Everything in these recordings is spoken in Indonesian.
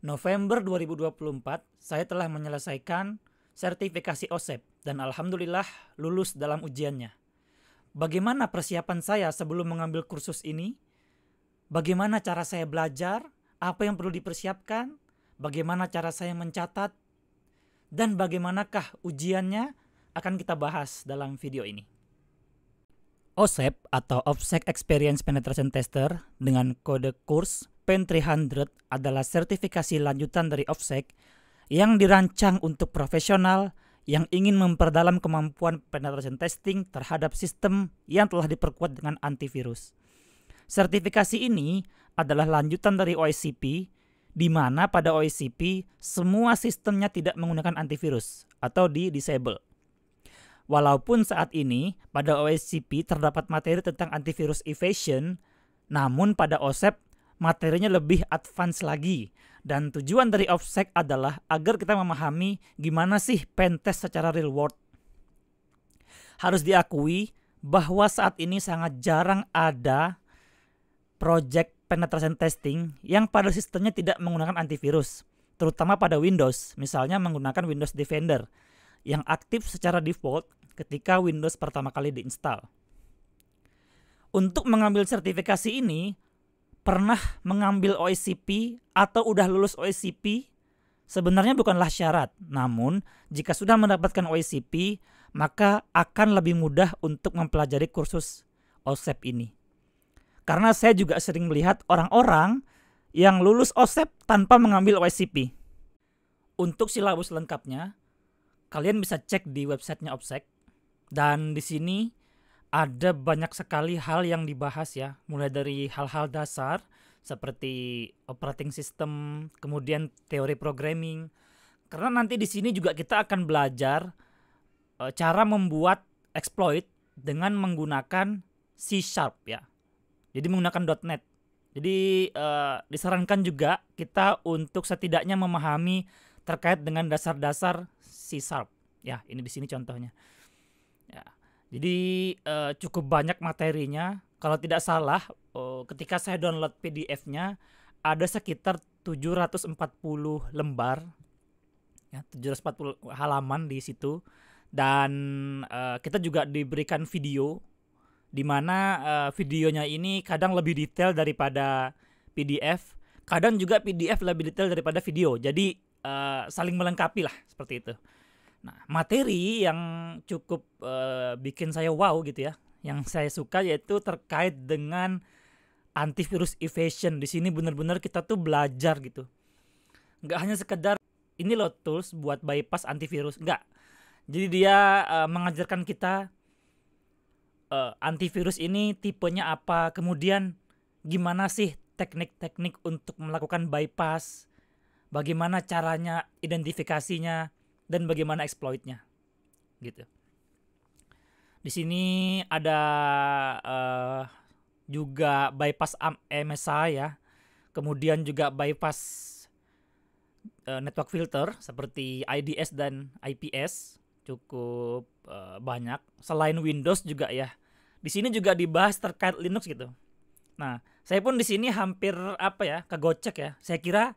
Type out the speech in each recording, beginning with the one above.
November 2024, saya telah menyelesaikan sertifikasi OSEP dan alhamdulillah lulus dalam ujiannya. Bagaimana persiapan saya sebelum mengambil kursus ini? Bagaimana cara saya belajar? Apa yang perlu dipersiapkan? Bagaimana cara saya mencatat? Dan bagaimanakah ujiannya? Akan kita bahas dalam video ini. OSEP atau Obsec Experience Penetration Tester dengan kode kurs PEN 300 adalah sertifikasi lanjutan dari Obsec yang dirancang untuk profesional yang ingin memperdalam kemampuan penetration testing terhadap sistem yang telah diperkuat dengan antivirus. Sertifikasi ini adalah lanjutan dari OSCP, di mana pada OSCP semua sistemnya tidak menggunakan antivirus atau di-disable. Walaupun saat ini pada OSCP terdapat materi tentang antivirus evasion, namun pada OSEP materinya lebih advance lagi. Dan tujuan dari OSEP adalah agar kita memahami gimana sih pentest secara real world. Harus diakui bahwa saat ini sangat jarang ada project penetration testing yang pada sistemnya tidak menggunakan antivirus, terutama pada Windows, misalnya menggunakan Windows Defender yang aktif secara default ketika Windows pertama kali diinstal. Untuk mengambil sertifikasi ini, pernah mengambil OSCP atau udah lulus OSCP sebenarnya bukanlah syarat. Namun, jika sudah mendapatkan OSCP, maka akan lebih mudah untuk mempelajari kursus OSEP ini. Karena saya juga sering melihat orang-orang yang lulus OSEP tanpa mengambil OSCP. Untuk silabus lengkapnya, kalian bisa cek di websitenya Obsec, dan di sini ada banyak sekali hal yang dibahas ya, mulai dari hal-hal dasar seperti operating system, kemudian teori programming. Karena nanti di sini juga kita akan belajar cara membuat exploit dengan menggunakan C# ya. Jadi menggunakan .NET. Jadi disarankan juga kita untuk setidaknya memahami terkait dengan dasar-dasar C#. Ya, ini di sini contohnya. Ya. Jadi cukup banyak materinya. Kalau tidak salah, ketika saya download PDF-nya ada sekitar 740 lembar. Ya, 740 halaman di situ. Dan kita juga diberikan video di mana videonya ini kadang lebih detail daripada PDF, kadang juga PDF lebih detail daripada video. Jadi saling melengkapi lah seperti itu. Nah, materi yang cukup bikin saya wow gitu ya, yang saya suka yaitu terkait dengan antivirus evasion. Di sini benar-benar kita tuh belajar gitu. Nggak hanya sekedar ini loh tools buat bypass antivirus, nggak. Jadi dia mengajarkan kita antivirus ini tipenya apa, kemudian gimana sih teknik-teknik untuk melakukan bypass, bagaimana caranya identifikasinya, dan bagaimana exploitnya, gitu. Di sini ada juga bypass MSI ya, kemudian juga bypass network filter seperti IDS dan IPS, cukup banyak. Selain Windows juga ya. Di sini juga dibahas terkait Linux gitu. Nah, saya pun di sini hampir kegocek ya. Saya kira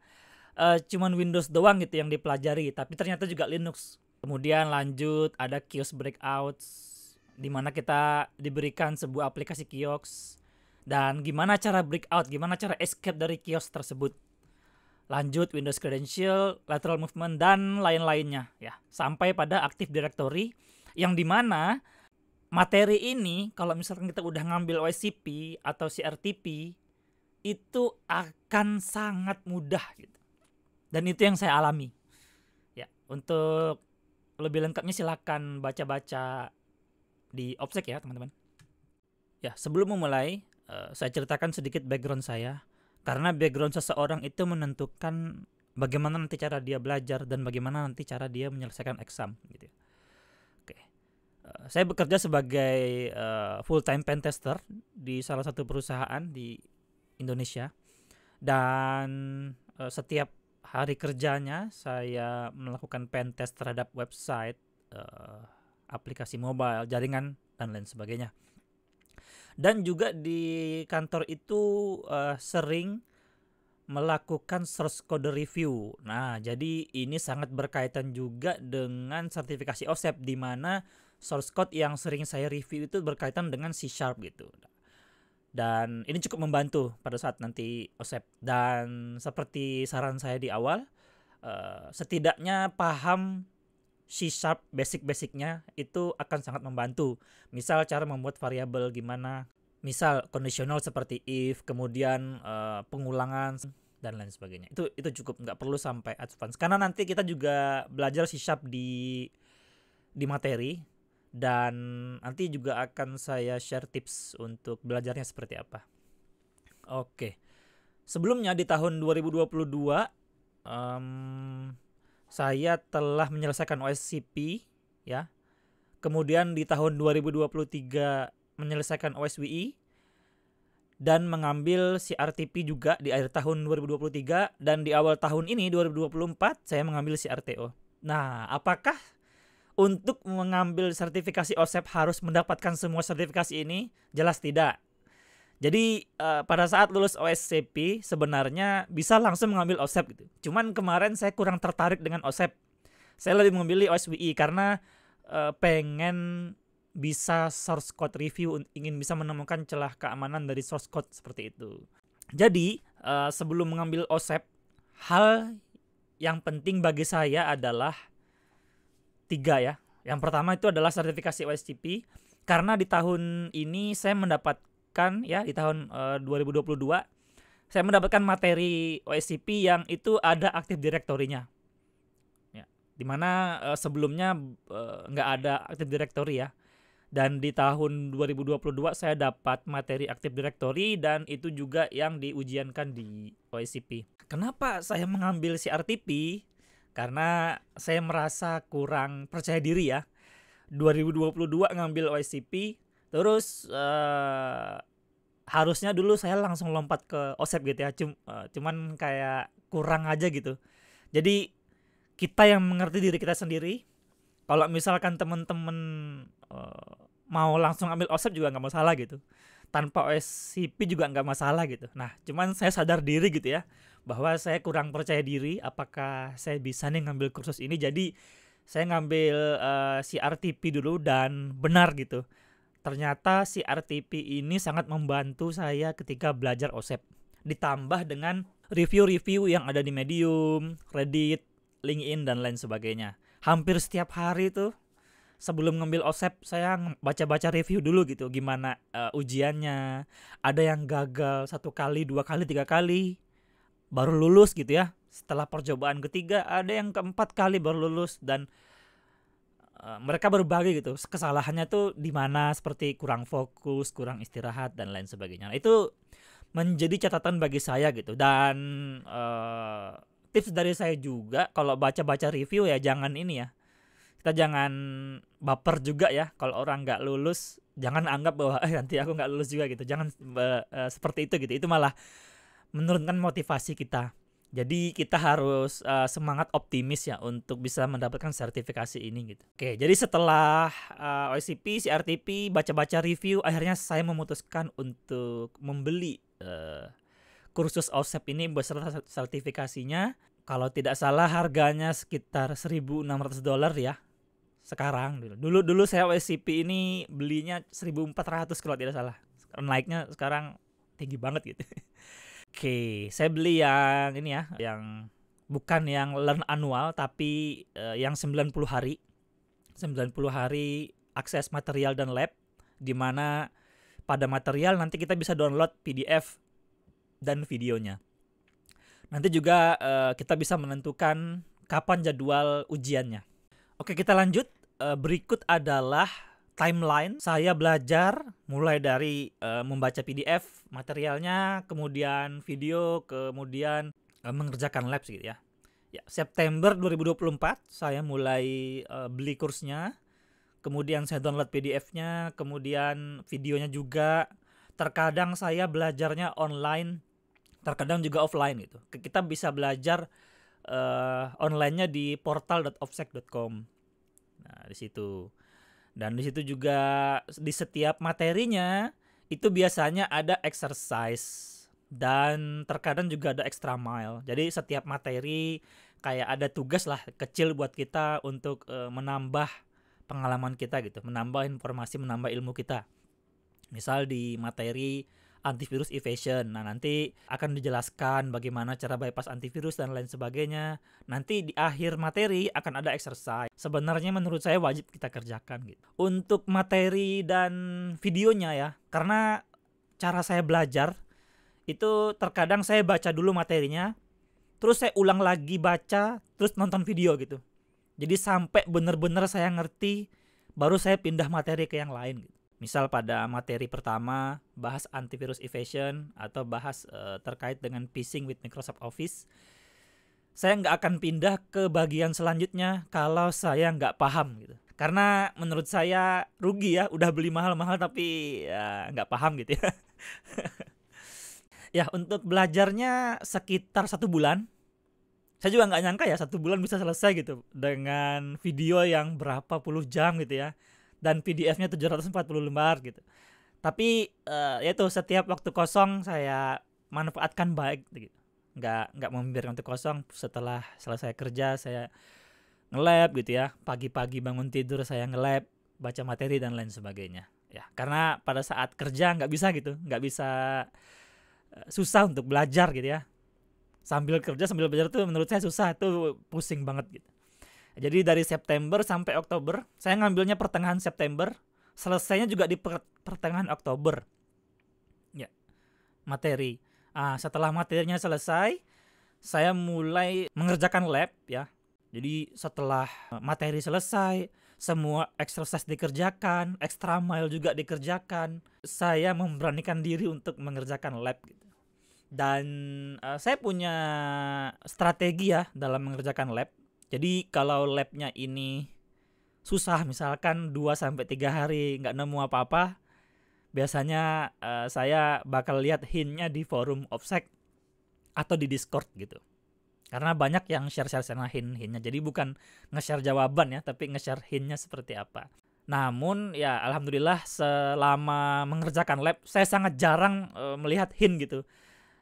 cuman Windows doang gitu yang dipelajari, tapi ternyata juga Linux. Kemudian lanjut ada kiosk breakouts, di mana kita diberikan sebuah aplikasi kiosk dan gimana cara breakout, gimana cara escape dari kiosk tersebut. Lanjut Windows credential, lateral movement, dan lain-lainnya ya, sampai pada Active Directory, yang dimana materi ini kalau misalkan kita udah ngambil OSCP atau CRTP itu akan sangat mudah gitu. Dan itu yang saya alami. Ya, untuk lebih lengkapnya silakan baca-baca di Obsec ya, teman-teman. Ya, sebelum memulai, saya ceritakan sedikit background saya. Karena background seseorang itu menentukan bagaimana nanti cara dia belajar dan bagaimana nanti cara dia menyelesaikan exam gitu. Oke. Saya bekerja sebagai full time pen tester di salah satu perusahaan di Indonesia. Dan setiap hari kerjanya saya melakukan pen test terhadap website, aplikasi mobile, jaringan, dan lain sebagainya. Dan juga di kantor itu sering melakukan source code review. Nah, jadi ini sangat berkaitan juga dengan sertifikasi OSEP, di mana source code yang sering saya review itu berkaitan dengan C# gitu. Dan ini cukup membantu pada saat nanti OSEP. Dan seperti saran saya di awal, setidaknya paham C# basic-basicnya itu akan sangat membantu. Misal cara membuat variabel gimana, misal kondisional seperti if, kemudian pengulangan dan lain sebagainya. Itu cukup, nggak perlu sampai advance. Karena nanti kita juga belajar C# di materi, dan nanti juga akan saya share tips untuk belajarnya seperti apa. Oke. Sebelumnya di tahun 2022 saya telah menyelesaikan OSCP ya. Kemudian di tahun 2023 menyelesaikan OSWI dan mengambil CRTP juga di akhir tahun 2023, dan di awal tahun ini 2024 saya mengambil CRTO. Nah, apakah untuk mengambil sertifikasi OSEP harus mendapatkan semua sertifikasi ini? Jelas tidak. Jadi pada saat lulus OSCP sebenarnya bisa langsung mengambil OSEP gitu. Cuman kemarin saya kurang tertarik dengan OSEP. Saya lebih memilih OSWI karena pengen bisa source code review, ingin bisa menemukan celah keamanan dari source code seperti itu. Jadi sebelum mengambil OSEP, hal yang penting bagi saya adalah 3 ya. Yang pertama itu adalah sertifikasi OSCP, karena di tahun ini saya mendapatkan ya, di tahun 2022 saya mendapatkan materi OSCP yang itu ada Active Directory-nya. Ya, dimana sebelumnya nggak ada Active Directory ya. Dan di tahun 2022 saya dapat materi Active Directory, dan itu juga yang diujiankan di OSCP. Kenapa saya mengambil CRTP? Karena saya merasa kurang percaya diri ya. 2022 ngambil OSCP, terus harusnya dulu saya langsung lompat ke OSEP gitu ya. Cuman kayak kurang aja gitu. Jadi kita yang mengerti diri kita sendiri. Kalau misalkan teman-teman mau langsung ambil OSEP juga nggak masalah gitu. Tanpa OSCP juga nggak masalah gitu. Nah, cuman saya sadar diri gitu ya, bahwa saya kurang percaya diri apakah saya bisa nih ngambil kursus ini. Jadi saya ngambil CRTP dulu, dan benar gitu. Ternyata CRTP ini sangat membantu saya ketika belajar OSEP. Ditambah dengan review-review yang ada di Medium, Reddit, LinkedIn, dan lain sebagainya. Hampir setiap hari tuh sebelum ngambil OSEP saya baca-baca review dulu gitu, gimana ujiannya. Ada yang gagal 1 kali, 2 kali, 3 kali baru lulus gitu ya. Setelah percobaan ketiga ada yang keempat kali baru lulus, dan mereka berbagi gitu kesalahannya tuh di mana, seperti kurang fokus, kurang istirahat, dan lain sebagainya. Nah, itu menjadi catatan bagi saya gitu. Dan tips dari saya juga, kalau baca-baca review ya jangan ini ya, kita jangan baper juga ya. Kalau orang nggak lulus, jangan anggap bahwa nanti aku nggak lulus juga gitu. Jangan seperti itu gitu. Itu malah menurunkan motivasi kita. Jadi kita harus semangat optimis ya untuk bisa mendapatkan sertifikasi ini gitu. Oke, jadi setelah OSCP, CRTP, baca-baca review, akhirnya saya memutuskan untuk membeli kursus OSEP ini beserta sertifikasinya. Kalau tidak salah harganya sekitar $1.600 ya. Sekarang dulu saya OSCP ini belinya 1.400 kalau tidak salah. Naiknya sekarang tinggi banget gitu. Oke, saya beli yang ini ya, yang bukan yang learn annual, tapi yang 90 hari. 90 hari akses material dan lab, di mana pada material nanti kita bisa download PDF dan videonya. Nanti juga kita bisa menentukan kapan jadwal ujiannya. Oke, kita lanjut. Berikut adalah timeline saya belajar, mulai dari membaca PDF materialnya, kemudian video, kemudian mengerjakan labs gitu ya. Ya, September 2024 saya mulai beli kursnya, kemudian saya download PDF-nya, kemudian videonya juga. Terkadang saya belajarnya online, terkadang juga offline gitu. Kita bisa belajar online-nya di portal.offsec.com. Nah, di situ. Dan di situ juga di setiap materinya itu biasanya ada exercise. Dan terkadang juga ada extra mile. Jadi setiap materi kayak ada tugas lah kecil buat kita untuk menambah pengalaman kita gitu, menambah informasi, menambah ilmu kita. Misal di materi antivirus evasion, nah nanti akan dijelaskan bagaimana cara bypass antivirus dan lain sebagainya. Nanti di akhir materi akan ada exercise. Sebenarnya menurut saya wajib kita kerjakan gitu. Untuk materi dan videonya ya, karena cara saya belajar itu terkadang saya baca dulu materinya, terus saya ulang lagi baca, terus nonton video gitu. Jadi sampai benar-benar saya ngerti, baru saya pindah materi ke yang lain gitu. Misal pada materi pertama bahas antivirus evasion atau bahas terkait dengan phishing with Microsoft Office, saya nggak akan pindah ke bagian selanjutnya kalau saya nggak paham gitu. Karena menurut saya rugi ya, udah beli mahal-mahal tapi ya nggak paham gitu ya. Ya untuk belajarnya sekitar 1 bulan. Saya juga nggak nyangka ya 1 bulan bisa selesai gitu dengan video yang berapa puluh jam gitu ya, dan PDF-nya 740 lembar gitu. Tapi ya itu setiap waktu kosong saya manfaatkan baik gitu. Nggak membiarkan waktu kosong. Setelah selesai kerja saya nge-lab gitu ya. Pagi-pagi bangun tidur saya nge-lab, baca materi dan lain sebagainya. Ya, karena pada saat kerja nggak bisa gitu, nggak bisa, susah untuk belajar gitu ya. Sambil kerja sambil belajar tuh menurut saya susah, tuh pusing banget gitu. Jadi dari September sampai Oktober, saya ngambilnya pertengahan September, selesainya juga di pertengahan Oktober. Ya, materi. Setelah materinya selesai, saya mulai mengerjakan lab ya. Jadi setelah materi selesai, semua exercise dikerjakan, extra mile juga dikerjakan, saya memberanikan diri untuk mengerjakan lab gitu. Dan saya punya strategi ya dalam mengerjakan lab. Jadi kalau labnya ini susah, misalkan 2-3 hari nggak nemu apa-apa, biasanya saya bakal lihat hintnya di forum OPSEC atau di Discord gitu. Karena banyak yang share-share sana hint-hintnya. Jadi bukan nge-share jawaban ya, tapi nge-share hintnya seperti apa. Namun ya alhamdulillah selama mengerjakan lab saya sangat jarang melihat hint gitu.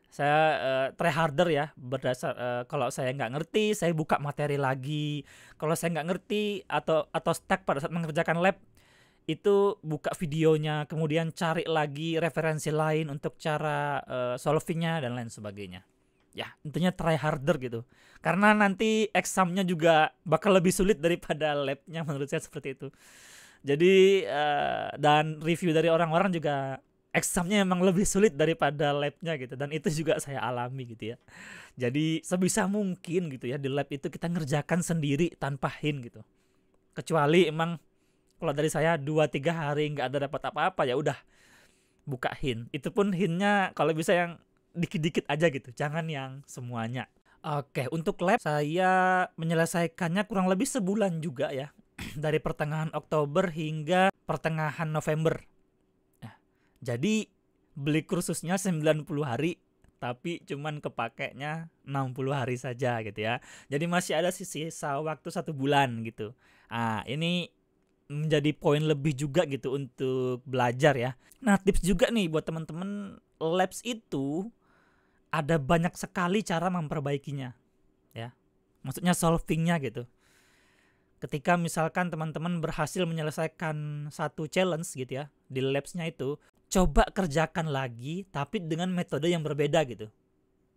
Saya try harder ya, berdasar kalau saya nggak ngerti saya buka materi lagi. Kalau saya nggak ngerti atau stuck pada saat mengerjakan lab, itu buka videonya, kemudian cari lagi referensi lain untuk cara solvingnya dan lain sebagainya. Ya intinya try harder gitu, karena nanti examnya juga bakal lebih sulit daripada labnya, menurut saya seperti itu. Jadi dan review dari orang-orang juga examnya emang lebih sulit daripada labnya gitu, dan itu juga saya alami gitu ya. Jadi sebisa mungkin gitu ya di lab itu kita ngerjakan sendiri tanpa hint gitu. Kecuali emang kalau dari saya 2-3 hari nggak ada dapat apa-apa, ya udah buka hint. Itu pun hintnya kalau bisa yang dikit-dikit aja gitu, jangan yang semuanya. Oke, untuk lab saya menyelesaikannya kurang lebih sebulan juga ya. Dari pertengahan Oktober hingga pertengahan November. Jadi beli kursusnya 90 hari, tapi cuman kepakainya 60 hari saja gitu ya. Jadi masih ada sisa waktu 1 bulan gitu. Ini menjadi poin lebih juga gitu untuk belajar ya. Nah, tips juga nih buat teman-teman, labs itu ada banyak sekali cara memperbaikinya ya. Maksudnya solvingnya gitu. Ketika misalkan teman-teman berhasil menyelesaikan satu challenge gitu ya di labsnya itu, coba kerjakan lagi tapi dengan metode yang berbeda gitu.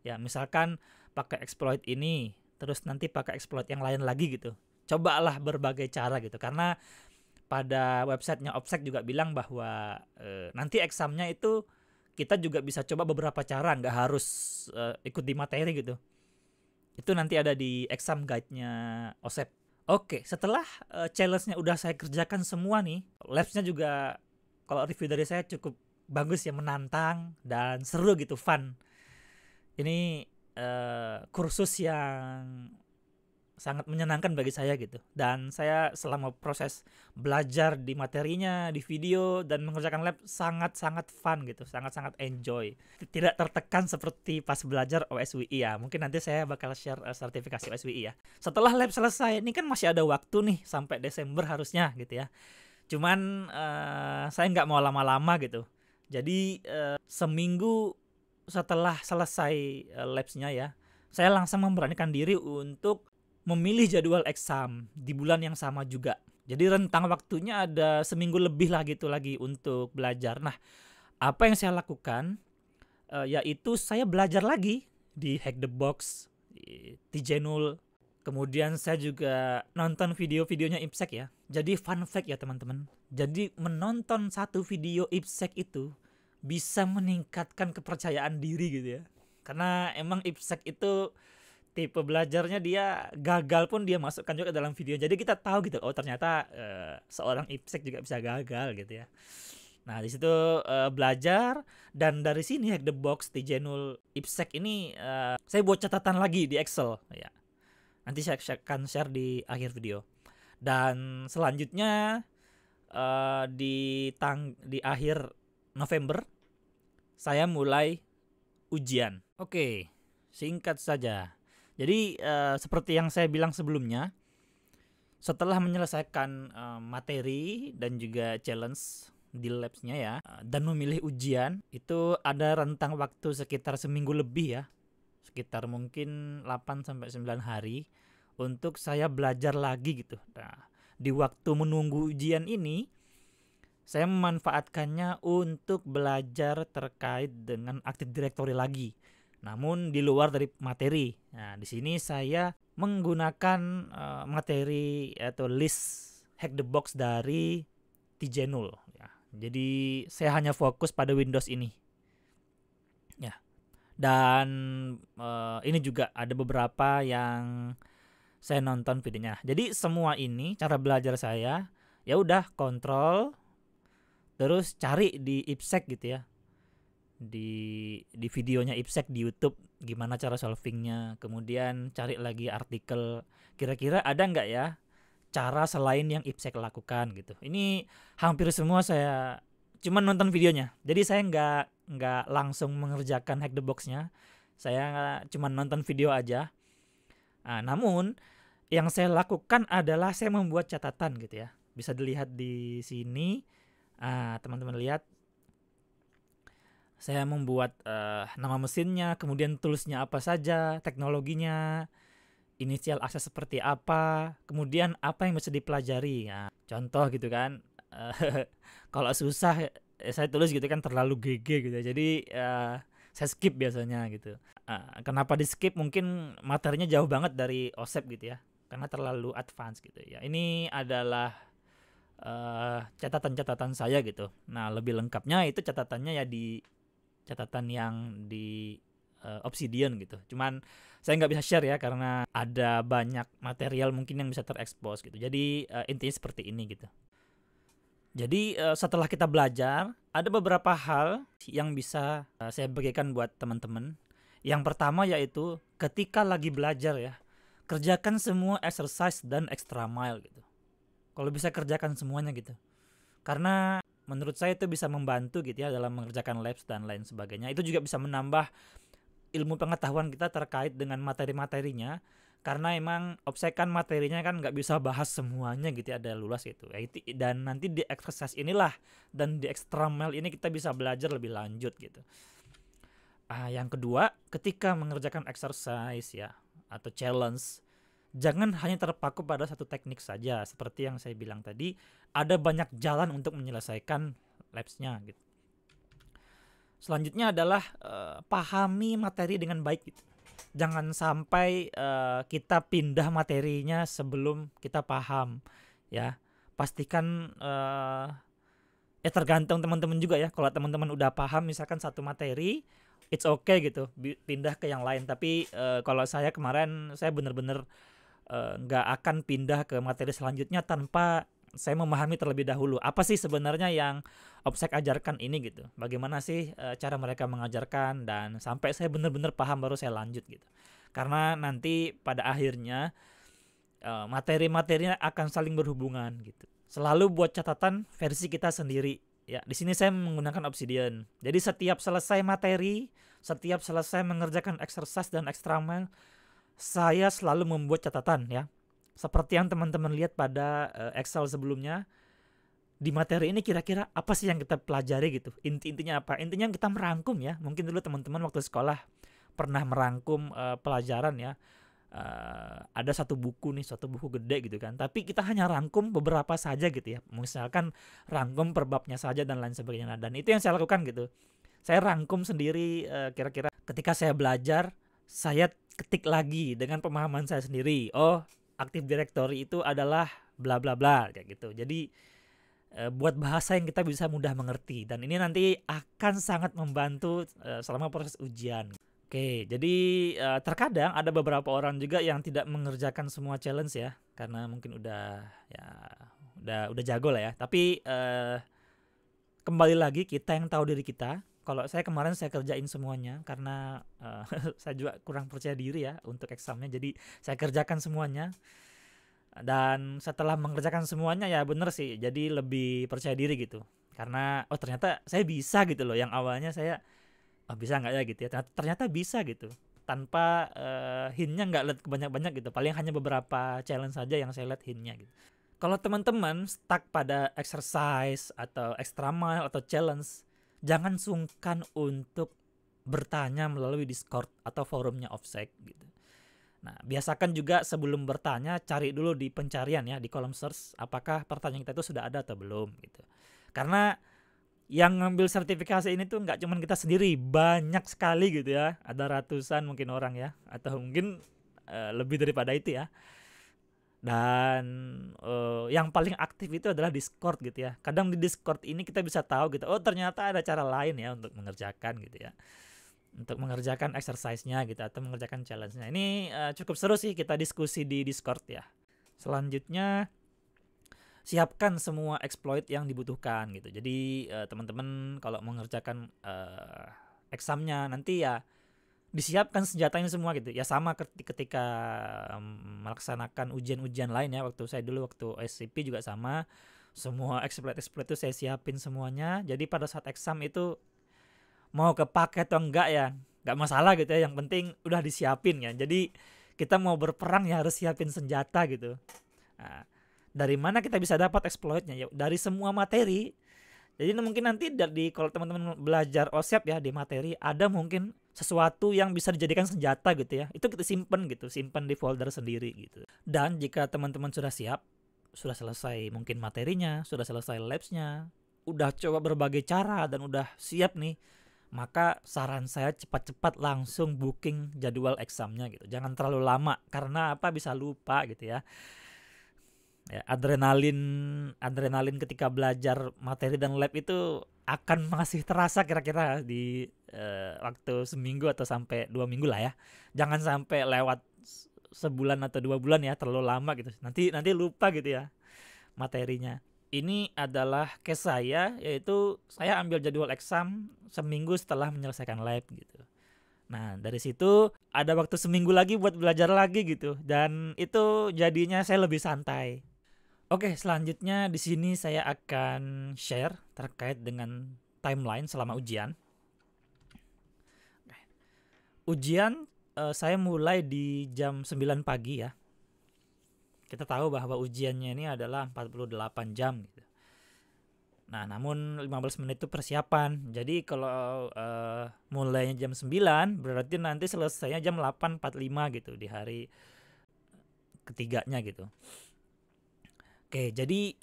Ya, misalkan pakai exploit ini, terus nanti pakai exploit yang lain lagi gitu. Cobalah berbagai cara gitu, karena pada websitenya OPSEC juga bilang bahwa nanti examnya itu kita juga bisa coba beberapa cara, nggak harus ikut di materi gitu. Itu nanti ada di exam guide-nya OSEP. Oke, setelah challenge-nya udah saya kerjakan semua nih, labs-nya juga kalau review dari saya cukup bagus ya, menantang dan seru gitu, fun. Ini kursus yang sangat menyenangkan bagi saya gitu. Dan saya selama proses belajar di materinya, di video, dan mengerjakan lab sangat-sangat fun gitu, sangat-sangat enjoy. Tidak tertekan seperti pas belajar OSWI ya. Mungkin nanti saya bakal share sertifikasi OSWI ya. Setelah lab selesai, ini kan masih ada waktu nih sampai Desember harusnya gitu ya. Cuman saya nggak mau lama-lama gitu. Jadi seminggu setelah selesai labs-nya ya, saya langsung memberanikan diri untuk memilih jadwal exam di bulan yang sama juga. Jadi rentang waktunya ada seminggu lebih lah gitu lagi untuk belajar. Nah, apa yang saya lakukan yaitu saya belajar lagi di Hack the Box, di TJ0. Kemudian saya juga nonton video-videonya Ipsec ya. Jadi fun fact ya teman-teman. Jadi menonton satu video Ipsec itu bisa meningkatkan kepercayaan diri gitu ya. Karena emang Ipsec itu tipe belajarnya dia gagal pun dia masukkan juga dalam video. Jadi kita tahu gitu, oh ternyata seorang Ipsec juga bisa gagal gitu ya. Nah, di situ belajar, dan dari sini Hack the Box TJ0 Ipsec ini saya buat catatan lagi di Excel ya. Nanti saya akan share di akhir video. Dan selanjutnya di akhir November saya mulai ujian. Oke, singkat saja. Jadi seperti yang saya bilang sebelumnya, setelah menyelesaikan materi dan juga challenge di labs-nya ya, dan memilih ujian, itu ada rentang waktu sekitar seminggu lebih ya, sekitar mungkin 8-9 hari untuk saya belajar lagi gitu. Nah, di waktu menunggu ujian ini saya memanfaatkannya untuk belajar terkait dengan Active Directory lagi, namun di luar dari materi. Nah, di sini saya menggunakan materi atau list Hack the Box dari TJ0 ya. Jadi saya hanya fokus pada Windows ini ya. Dan ini juga ada beberapa yang saya nonton videonya. Jadi semua ini cara belajar saya ya udah kontrol, terus cari di Ipsec gitu ya, di videonya Ipsec di YouTube gimana cara solvingnya. Kemudian cari lagi artikel, kira-kira ada nggak ya cara selain yang Ipsec lakukan gitu. Ini hampir semua saya cuma nonton videonya. Jadi saya nggak langsung mengerjakan Hack the Box-nya. Saya cuma nonton video aja. Nah, namun yang saya lakukan adalah saya membuat catatan gitu ya. Bisa dilihat di sini. Teman-teman lihat. Saya membuat nama mesinnya, kemudian toolsnya apa saja, teknologinya, initial access seperti apa, kemudian apa yang bisa dipelajari. Nah, contoh gitu kan, kalau susah saya tulis gitu kan terlalu GG gitu. Jadi saya skip biasanya gitu. Kenapa di skip? Mungkin materinya jauh banget dari OSEP gitu ya, karena terlalu advance gitu ya. Ini adalah catatan-catatan saya gitu. Nah, lebih lengkapnya itu catatannya ya di catatan yang di Obsidian gitu. Cuman saya nggak bisa share ya karena ada banyak material mungkin yang bisa terekspos gitu. Jadi intinya seperti ini gitu. Jadi setelah kita belajar, ada beberapa hal yang bisa saya bagikan buat teman-teman. Yang pertama yaitu ketika lagi belajar ya, kerjakan semua exercise dan extra mile gitu. Kalau bisa kerjakan semuanya gitu. Karena menurut saya itu bisa membantu gitu ya dalam mengerjakan labs dan lain sebagainya. Itu juga bisa menambah ilmu pengetahuan kita terkait dengan materi-materinya, karena emang obsekan materinya kan nggak bisa bahas semuanya gitu ya, ada luas gitu. Dan nanti di exercise inilah dan di extra mile ini kita bisa belajar lebih lanjut gitu. Yang kedua, ketika mengerjakan exercise ya atau challenge, jangan hanya terpaku pada satu teknik saja. Seperti yang saya bilang tadi, ada banyak jalan untuk menyelesaikan labs-nya gitu. Selanjutnya adalah pahami materi dengan baik gitu. Jangan sampai kita pindah materinya sebelum kita paham ya. Pastikan tergantung teman-teman juga ya. Kalau teman-teman udah paham misalkan satu materi, it's okay gitu, pindah ke yang lain. Tapi kalau saya kemarin saya benar-benar nggak akan pindah ke materi selanjutnya tanpa saya memahami terlebih dahulu apa sih sebenarnya yang OPSEC ajarkan ini gitu. Bagaimana sih cara mereka mengajarkan, dan sampai saya benar-benar paham baru saya lanjut gitu. Karena nanti pada akhirnya materi-materinya akan saling berhubungan gitu. Selalu buat catatan versi kita sendiri. Ya, di sini saya menggunakan Obsidian. Jadi setiap selesai materi, setiap selesai mengerjakan exercise dan extra mile, saya selalu membuat catatan ya. Seperti yang teman-teman lihat pada Excel sebelumnya, di materi ini kira-kira apa sih yang kita pelajari gitu. Intinya apa? Intinya kita merangkum ya. Mungkin dulu teman-teman waktu sekolah pernah merangkum pelajaran ya. Ada satu buku nih, satu buku gede gitu kan. Tapi kita hanya rangkum beberapa saja gitu ya. Misalkan rangkum per babnya saja dan lain sebagainya. Nah, dan itu yang saya lakukan gitu. Saya rangkum sendiri kira-kira ketika saya belajar, saya ketik lagi dengan pemahaman saya sendiri. Oh, Active Directory itu adalah bla bla bla kayak gitu. Jadi buat bahasa yang kita bisa mudah mengerti, dan ini nanti akan sangat membantu selama proses ujian. Oke, jadi terkadang ada beberapa orang juga yang tidak mengerjakan semua challenge ya, karena mungkin udah udah jago lah ya. Tapi kembali lagi kita yang tahu diri kita. Kalau saya kemarin saya kerjain semuanya karena saya juga kurang percaya diri ya untuk examnya, jadi saya kerjakan semuanya. Dan setelah mengerjakan semuanya ya bener sih, jadi lebih percaya diri gitu. Karena ternyata saya bisa gitu loh. Yang awalnya saya bisa nggak ya gitu ya. Ternyata bisa gitu. Tanpa hintnya nggak lihat banyak-banyak gitu. Paling hanya beberapa challenge saja yang saya lihat hintnya gitu. Kalau teman-teman stuck pada exercise atau extra mile atau challenge, jangan sungkan untuk bertanya melalui Discord atau forumnya Offsec gitu. Nah, biasakan juga sebelum bertanya cari dulu di pencarian ya, di kolom search apakah pertanyaan kita itu sudah ada atau belum gitu. Karena yang ngambil sertifikasi ini tuh nggak cuma kita sendiri, banyak sekali gitu ya. Ada ratusan mungkin orang ya, atau mungkin lebih daripada itu ya. Dan yang paling aktif itu adalah Discord gitu ya. Kadang di Discord ini kita bisa tahu gitu, oh ternyata ada cara lain ya untuk mengerjakan gitu ya. Untuk mengerjakan exercise-nya gitu atau mengerjakan challenge-nya. Ini cukup seru sih kita diskusi di Discord ya. Selanjutnya siapkan semua exploit yang dibutuhkan gitu. Jadi teman-teman kalau mengerjakan examnya nanti ya disiapkan senjatanya semua gitu. Ya sama ketika melaksanakan ujian-ujian lain ya. Waktu saya dulu waktu SCP juga sama. Semua exploit itu saya siapin semuanya. Jadi pada saat exam itu mau kepake atau enggak ya enggak masalah gitu ya, yang penting udah disiapin ya. Jadi kita mau berperang ya harus siapin senjata gitu. Nah, dari mana kita bisa dapat exploitnya ya? Dari semua materi. Jadi mungkin nanti kalau teman-teman belajar OSEP ya, di materi ada mungkin sesuatu yang bisa dijadikan senjata gitu ya. Itu kita simpen gitu, simpan di folder sendiri gitu. Dan jika teman-teman sudah siap, sudah selesai mungkin materinya, sudah selesai labsnya, udah coba berbagai cara dan udah siap nih, maka saran saya cepat-cepat langsung booking jadwal examnya gitu. Jangan terlalu lama karena bisa lupa gitu ya. Adrenalin ketika belajar materi dan lab itu akan masih terasa kira-kira di waktu seminggu atau sampai 2 minggu lah ya. Jangan sampai lewat sebulan atau 2 bulan ya, terlalu lama gitu. Nanti lupa gitu ya materinya. Ini adalah case saya, yaitu saya ambil jadwal exam seminggu setelah menyelesaikan lab gitu. Nah, dari situ ada waktu seminggu lagi buat belajar lagi gitu, dan itu jadinya saya lebih santai. Oke, selanjutnya di sini saya akan share terkait dengan timeline selama ujian. Ujian saya mulai di jam 9 pagi ya. Kita tahu bahwa ujiannya ini adalah 48 jam gitu. Nah, namun 15 menit itu persiapan. Jadi kalau mulainya jam 9, berarti nanti selesainya jam 8.45 gitu di hari ketiganya gitu. Oke, jadi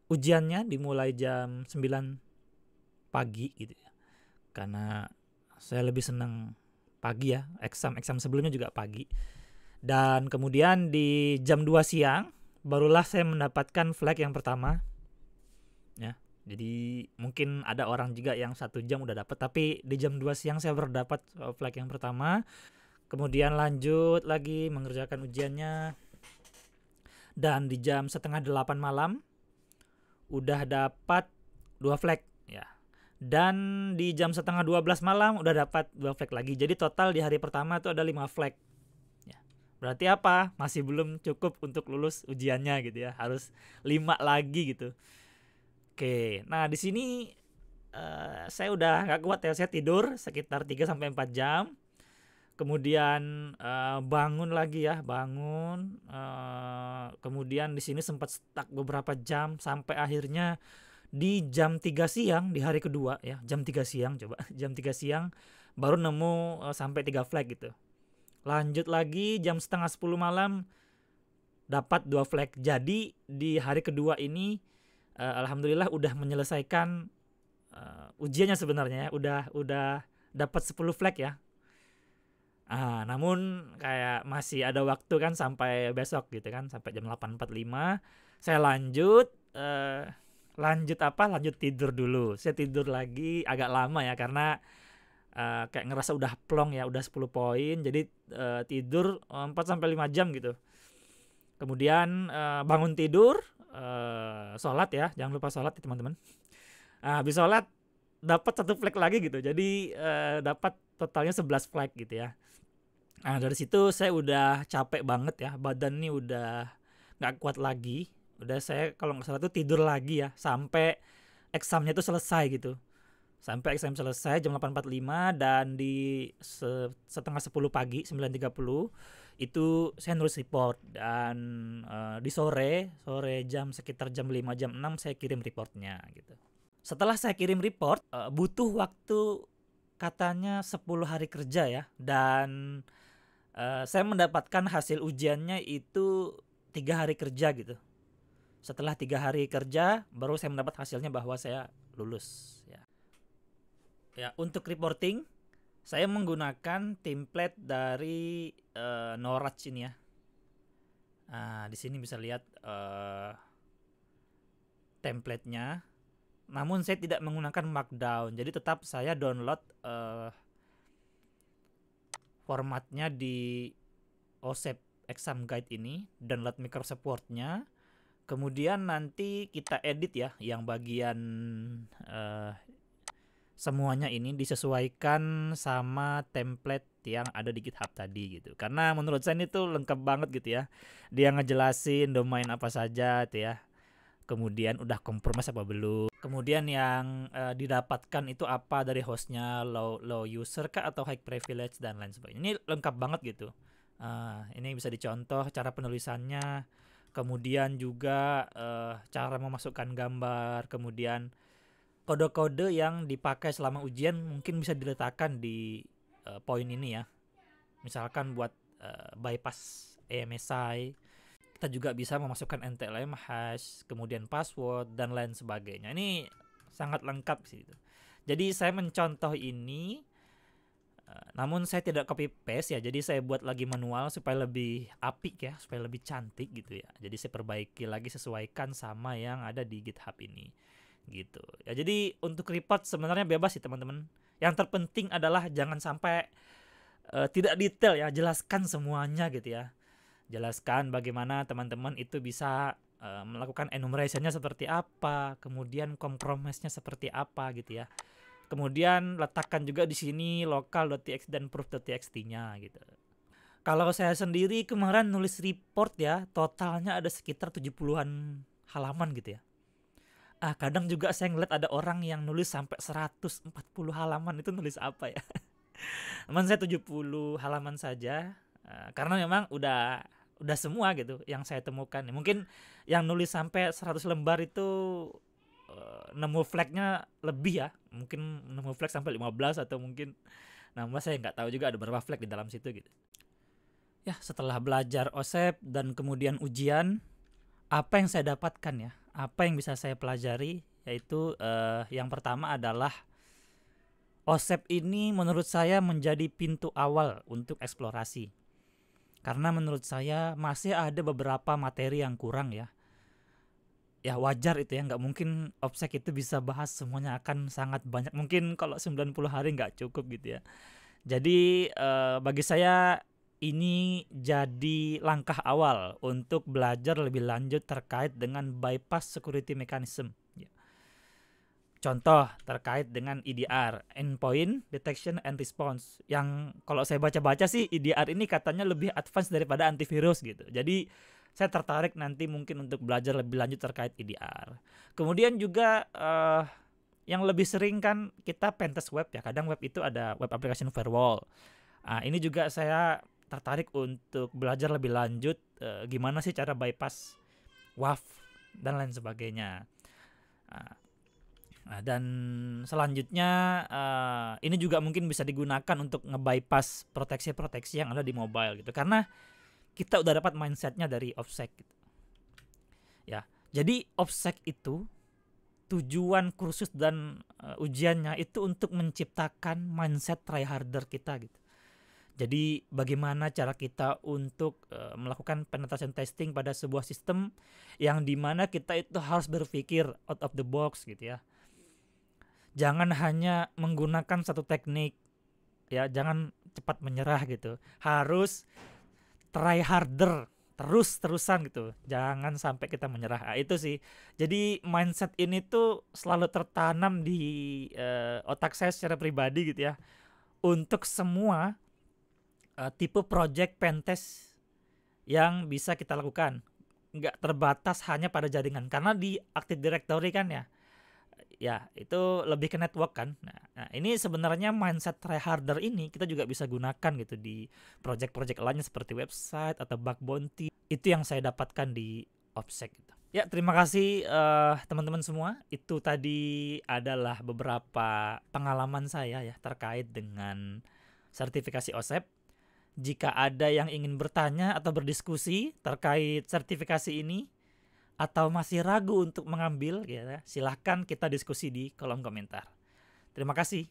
ujiannya dimulai jam 9 pagi gitu ya. Karena saya lebih senang pagi ya, exam sebelumnya juga pagi. Dan kemudian di jam 2 siang barulah saya mendapatkan flag yang pertama ya. Jadi mungkin ada orang juga yang 1 jam udah dapat, tapi di jam 2 siang saya baru dapat flag yang pertama. Kemudian lanjut lagi mengerjakan ujiannya, dan di jam 7:30 malam udah dapat 2 flag ya. Dan di jam 11:30 malam udah dapat 2 flag lagi. Jadi total di hari pertama itu ada 5 flag. Berarti apa? Masih belum cukup untuk lulus ujiannya gitu ya. Harus 5 lagi gitu. Oke, nah di sini saya udah nggak kuat ya. Saya tidur sekitar 3-4 jam. kemudian bangun lagi ya, kemudian di sini sempat stuck beberapa jam sampai akhirnya di jam 3 siang di hari kedua ya, jam 3 siang coba, jam 3 siang baru nemu sampai 3 flag gitu. Lanjut lagi jam setengah 10 malam dapat 2 flag. Jadi di hari kedua ini alhamdulillah udah menyelesaikan ujiannya sebenarnya ya, udah dapat 10 flag ya. Namun kayak masih ada waktu kan sampai besok gitu kan, sampai jam 8.45 saya lanjut tidur dulu. Saya tidur lagi agak lama ya karena kayak ngerasa udah plong ya, udah 10 poin. Jadi tidur 4 sampai 5 jam gitu. Kemudian bangun tidur, sholat ya, jangan lupa sholat ya teman-teman. Habis sholat dapat 1 flag lagi gitu. Jadi dapat totalnya 11 flag gitu ya. Dari situ saya udah capek banget ya, badan nih udah nggak kuat lagi. Udah saya kalau nggak salah tuh tidur lagi ya sampai examnya tuh selesai gitu. Sampai exam selesai jam 8.45 dan di setengah 10 pagi 9.30 itu saya nulis report dan di sore jam sekitar jam 5 jam 6 saya kirim reportnya gitu. Setelah saya kirim report butuh waktu katanya 10 hari kerja ya, dan saya mendapatkan hasil ujiannya itu 3 hari kerja gitu. Setelah 3 hari kerja baru saya mendapat hasilnya bahwa saya lulus ya. Ya, untuk reporting saya menggunakan template dari Norach ini ya. Di sini bisa lihat templatenya. Namun saya tidak menggunakan Markdown. Jadi tetap saya download formatnya di OSEP Exam Guide ini, download Microsoft Word-nya. Kemudian nanti kita edit ya, yang bagian semuanya ini disesuaikan sama template yang ada di GitHub tadi gitu. Karena menurut saya ini tuh lengkap banget gitu ya. Dia ngejelasin domain apa saja tuh ya. Kemudian udah kompromis apa belum. Kemudian yang didapatkan itu apa dari hostnya, low user kah atau high privilege dan lain sebagainya. Ini lengkap banget gitu. Ini bisa dicontoh cara penulisannya. Kemudian juga cara memasukkan gambar. Kemudian kode-kode yang dipakai selama ujian mungkin bisa diletakkan di poin ini ya. Misalkan buat bypass AMSI. Kita juga bisa memasukkan NTLM hash, kemudian password dan lain sebagainya. Ini sangat lengkap sih itu. Jadi saya mencontoh ini, namun saya tidak copy paste ya. Jadi saya buat lagi manual supaya lebih apik ya, supaya lebih cantik gitu ya. Jadi saya perbaiki lagi, sesuaikan sama yang ada di GitHub ini gitu ya. Jadi untuk report sebenarnya bebas sih teman-teman. Yang terpenting adalah jangan sampai tidak detail ya, jelaskan semuanya gitu ya. Jelaskan bagaimana teman-teman itu bisa melakukan enumeration-nya seperti apa, kemudian compromise-nya seperti apa gitu ya. Kemudian letakkan juga di sini local.txt dan proof.txt-nya gitu. Kalau saya sendiri kemarin nulis report ya, totalnya ada sekitar 70-an halaman gitu ya. Kadang juga saya ngeliat ada orang yang nulis sampai 140 halaman, itu nulis apa ya? Teman saya 70 halaman saja, karena memang udah semua gitu yang saya temukan. Mungkin yang nulis sampai 100 lembar itu nemu flagnya lebih ya. Mungkin nemu flag sampai 15 atau mungkin nambah, saya nggak tahu juga ada berapa flag di dalam situ gitu. Ya, setelah belajar OSEP dan kemudian ujian, apa yang saya dapatkan ya? Apa yang bisa saya pelajari? Yaitu yang pertama adalah OSEP ini menurut saya menjadi pintu awal untuk eksplorasi. Karena menurut saya masih ada beberapa materi yang kurang ya. Ya wajar itu ya, nggak mungkin OPSEC itu bisa bahas semuanya, akan sangat banyak. Mungkin kalau 90 hari nggak cukup gitu ya. Jadi bagi saya ini jadi langkah awal untuk belajar lebih lanjut terkait dengan bypass security mechanism. Contoh terkait dengan EDR, Endpoint Detection and Response, yang kalau saya baca-baca sih EDR ini katanya lebih advance daripada antivirus gitu. Jadi saya tertarik nanti mungkin untuk belajar lebih lanjut terkait EDR. Kemudian juga yang lebih sering kan kita pentest web ya. Kadang web itu ada web application firewall, Ini juga saya tertarik untuk belajar lebih lanjut gimana sih cara bypass WAF dan lain sebagainya. Dan selanjutnya ini juga mungkin bisa digunakan untuk nge-bypass proteksi-proteksi yang ada di mobile gitu, karena kita udah dapat mindsetnya dari OffSec gitu. Ya, jadi OffSec itu tujuan kursus dan ujiannya itu untuk menciptakan mindset tryharder kita gitu. Jadi bagaimana cara kita untuk melakukan penetration testing pada sebuah sistem yang dimana kita itu harus berpikir out of the box gitu ya. Jangan hanya menggunakan satu teknik, ya jangan cepat menyerah gitu. Harus try harder terus-terusan gitu. Jangan sampai kita menyerah. Itu sih. Jadi mindset ini tuh selalu tertanam di otak saya secara pribadi gitu ya. Untuk semua tipe project pentest yang bisa kita lakukan. Nggak terbatas hanya pada jaringan. Karena di Active Directory kan ya itu lebih ke network kan. Nah ini sebenarnya mindset tryharder ini kita juga bisa gunakan gitu di project-project lainnya seperti website atau bug bounty. Itu yang saya dapatkan di OffSec gitu. Ya, terima kasih teman-teman semua. Itu tadi adalah beberapa pengalaman saya ya terkait dengan sertifikasi OSCEP. Jika ada yang ingin bertanya atau berdiskusi terkait sertifikasi ini, atau masih ragu untuk mengambil, ya, silahkan kita diskusi di kolom komentar. Terima kasih.